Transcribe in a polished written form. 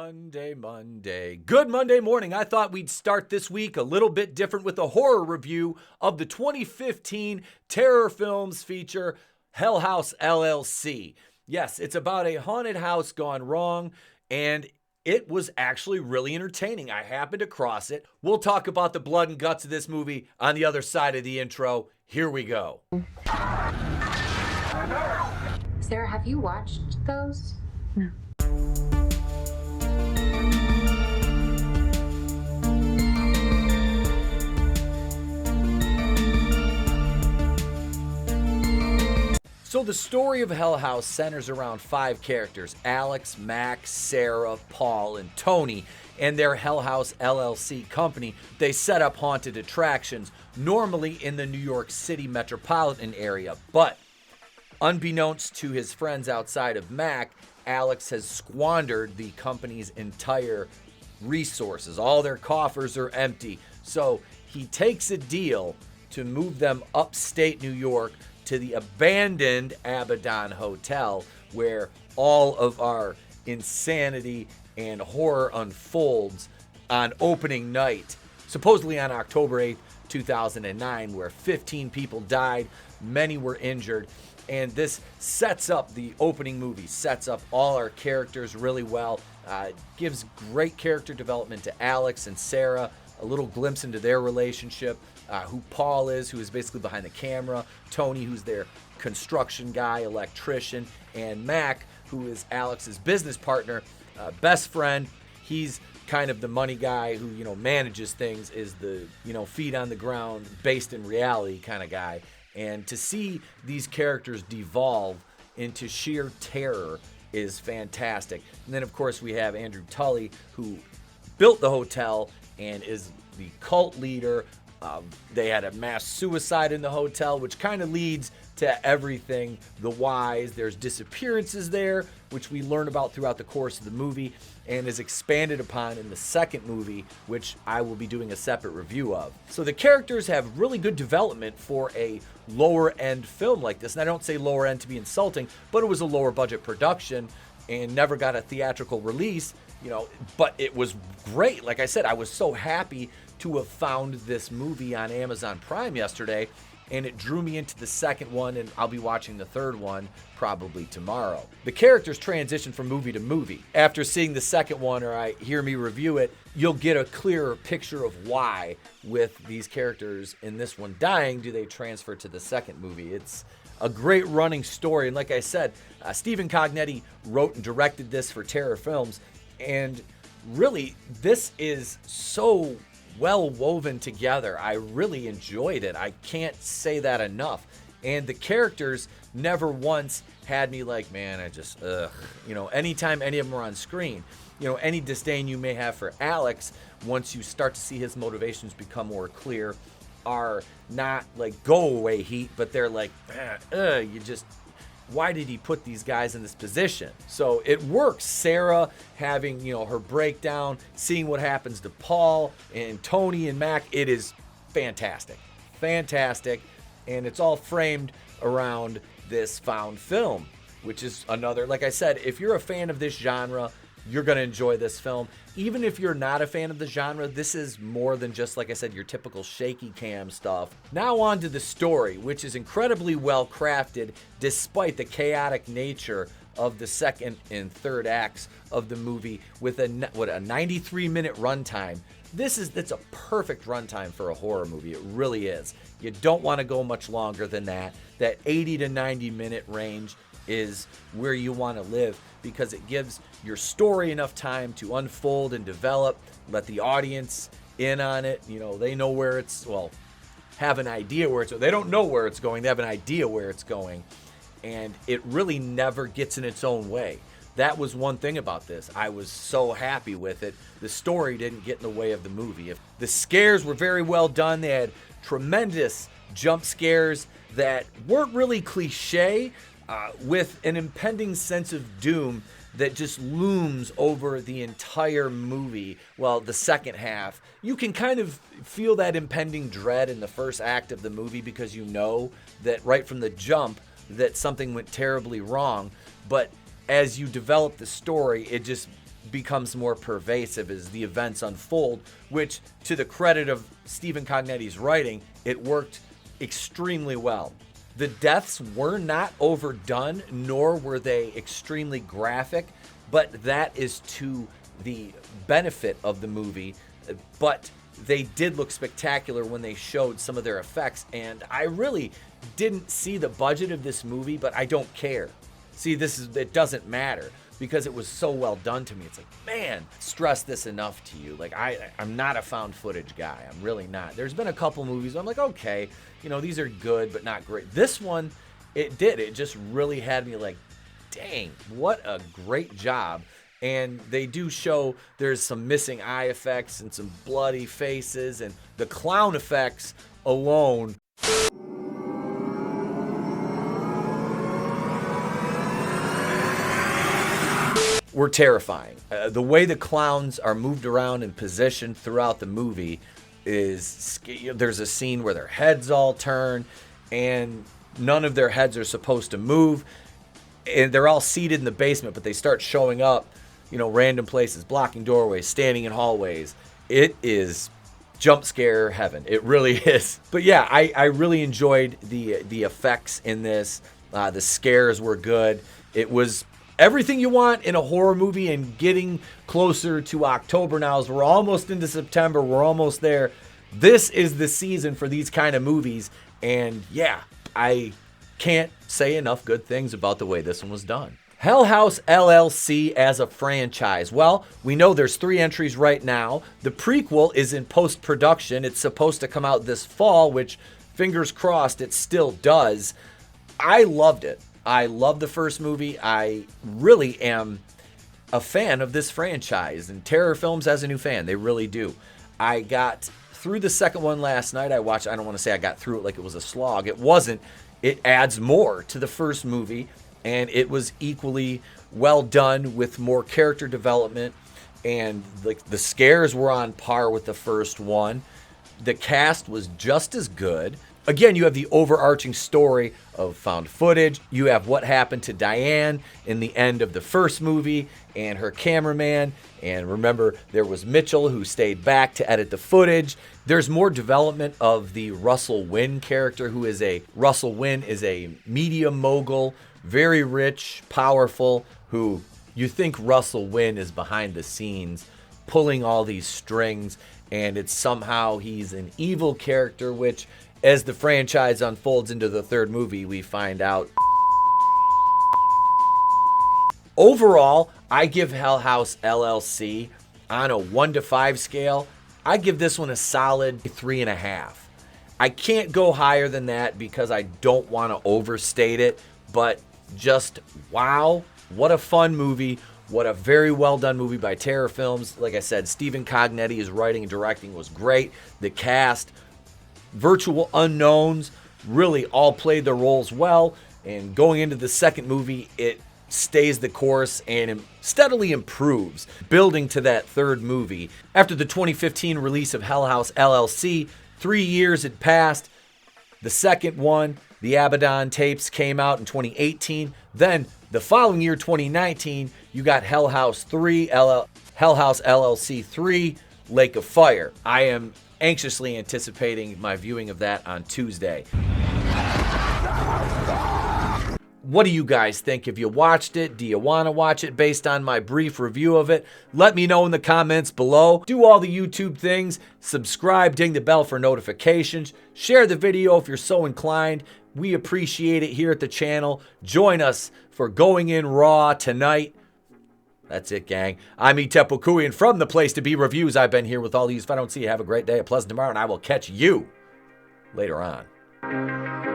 Monday. Good Monday morning. I thought we'd start this week a little bit different with a horror review of the 2015 terror films feature Hell House LLC. Yes, it's about a haunted house gone wrong, and it was actually really entertaining. I happened across it. We'll talk about the blood and guts of this movie on the other side of the intro. Here we go. Sarah, have you watched those? No. So the story of Hell House centers around 5 characters: Alex, Mac, Sarah, Paul, and Tony, and their Hell House LLC company. They set up haunted attractions, normally in the New York City metropolitan area. But unbeknownst to his friends outside of Mac, Alex has squandered the company's entire resources. All their coffers are empty. So he takes a deal to move them upstate New York to the abandoned Abaddon Hotel, where all of our insanity and horror unfolds on opening night, supposedly on October 8th, 2009, where 15 people died, many were injured. And this sets up the opening movie, sets up all our characters really well, gives great character development to Alex and Sarah, a little glimpse into their relationship, who Paul is, who is basically behind the camera, Tony, who's their construction guy, electrician, and Mac, who is Alex's business partner, best friend. He's kind of the money guy who, manages things, is the, feet on the ground, based in reality kind of guy. And to see these characters devolve into sheer terror is fantastic. And then, of course, we have Andrew Tully, who built the hotel and is the cult leader. They had a mass suicide in the hotel, which kind of leads to everything, the whys. There's disappearances there, which we learn about throughout the course of the movie and is expanded upon in the second movie, which I will be doing a separate review of. So the characters have really good development for a lower end film like this. And I don't say lower end to be insulting, but it was a lower budget production and never got a theatrical release, but it was great. Like I said, I was so happy to have found this movie on Amazon Prime yesterday, and it drew me into the second one, and I'll be watching the third one probably tomorrow. The characters transition from movie to movie. After seeing the second one, or I hear me review it, you'll get a clearer picture of why, with these characters in this one dying, do they transfer to the second movie. It's a great running story, and like I said, Stephen Cognetti wrote and directed this for Terror Films, and really, this is so well woven together. I really enjoyed it. I can't say that enough. And the characters never once had me like, man, I just, anytime any of them are on screen, any disdain you may have for Alex, once you start to see his motivations become more clear, are not like go away heat, but they're like, why did he put these guys in this position? So it works. Sarah having, her breakdown, seeing what happens to Paul and Tony and Mac, it is fantastic. Fantastic. And it's all framed around this found film, which is another, like I said, if you're a fan of this genre, you're going to enjoy this film. Even if you're not a fan of the genre, this is more than just, like I said, your typical shaky cam stuff. Now on to the story, which is incredibly well crafted despite the chaotic nature of the second and third acts of the movie with a 93-minute runtime. That's a perfect runtime for a horror movie. It really is. You don't want to go much longer than that. That 80 to 90-minute range is where you want to live, because it gives your story enough time to unfold and develop, let the audience in on it. They know where have an idea where they don't know where it's going, they have an idea where it's going, and it really never gets in its own way. That was one thing about this. I was so happy with it. The story didn't get in the way of the movie. The scares were very well done. They had tremendous jump scares that weren't really cliche, with an impending sense of doom that just looms over the entire movie. Well, the second half, you can kind of feel that impending dread in the first act of the movie, because you know that right from the jump that something went terribly wrong. But as you develop the story, it just becomes more pervasive as the events unfold, which, to the credit of Stephen Cognetti's writing, it worked extremely well. The deaths were not overdone, nor were they extremely graphic, but that is to the benefit of the movie. But they did look spectacular when they showed some of their effects, and I really didn't see the budget of this movie, but I don't care. See, it doesn't matter because it was so well done to me. It's like, man, stress this enough to you. Like, I'm not a found footage guy. I'm really not. There's been a couple movies where I'm like, okay, these are good, but not great. This one, it just really had me like, dang, what a great job. And they do show there's some missing eye effects and some bloody faces, and the clown effects alone were terrifying. The way the clowns are moved around and positioned throughout the movie is, there's a scene where their heads all turn and none of their heads are supposed to move, and they're all seated in the basement, but they start showing up, random places, blocking doorways, standing in hallways. It is jump scare heaven. It really is. But yeah, I really enjoyed the effects in this. The scares were good. It was everything you want in a horror movie, and getting closer to October now, as we're almost into September. We're almost there. This is the season for these kind of movies. And yeah, I can't say enough good things about the way this one was done. Hell House LLC as a franchise. Well, we know there's 3 entries right now. The prequel is in post-production. It's supposed to come out this fall, which, fingers crossed, it still does. I loved it. I love the first movie. I really am a fan of this franchise, and Terror Films has a new fan. They really do. I got through the second one last night. I don't want to say I got through it like it was a slog. It wasn't. It adds more to the first movie, and it was equally well done with more character development, and like the scares were on par with the first one. The cast was just as good. Again, you have the overarching story of found footage. You have what happened to Diane in the end of the first movie and her cameraman. And remember, there was Mitchell who stayed back to edit the footage. There's more development of the Russell Wynn character, Russell Wynn is a media mogul, very rich, powerful, who you think Russell Wynn is behind the scenes pulling all these strings, and it's somehow he's an evil character, which, as the franchise unfolds into the third movie, we find out. Overall, I give Hell House LLC, on a 1 to 5 scale, I give this one a solid 3.5. I can't go higher than that because I don't want to overstate it, but just wow, what a fun movie. What a very well done movie by Terror Films. Like I said, Stephen Cognetti, writing and directing was great. The cast, virtual unknowns, really all played their roles well. And going into the second movie, it stays the course and steadily improves, building to that third movie. After the 2015 release of Hell House LLC, 3 years had passed. The second one, the Abaddon tapes, came out in 2018. Then the following year, 2019, you got Hell House LLC 3, Lake of Fire. I am anxiously anticipating my viewing of that on Tuesday. What do you guys think? Have you watched it? Do you want to watch it based on my brief review of it? Let me know in the comments below. Do all the YouTube things. Subscribe, ding the bell for notifications. Share the video if you're so inclined. We appreciate it here at the channel. Join us for Going In Raw tonight. That's it, gang. I'm Etep from the Place to Be Reviews. I've been here with all these. If I don't see you, have a great day, a pleasant tomorrow, and I will catch you later on.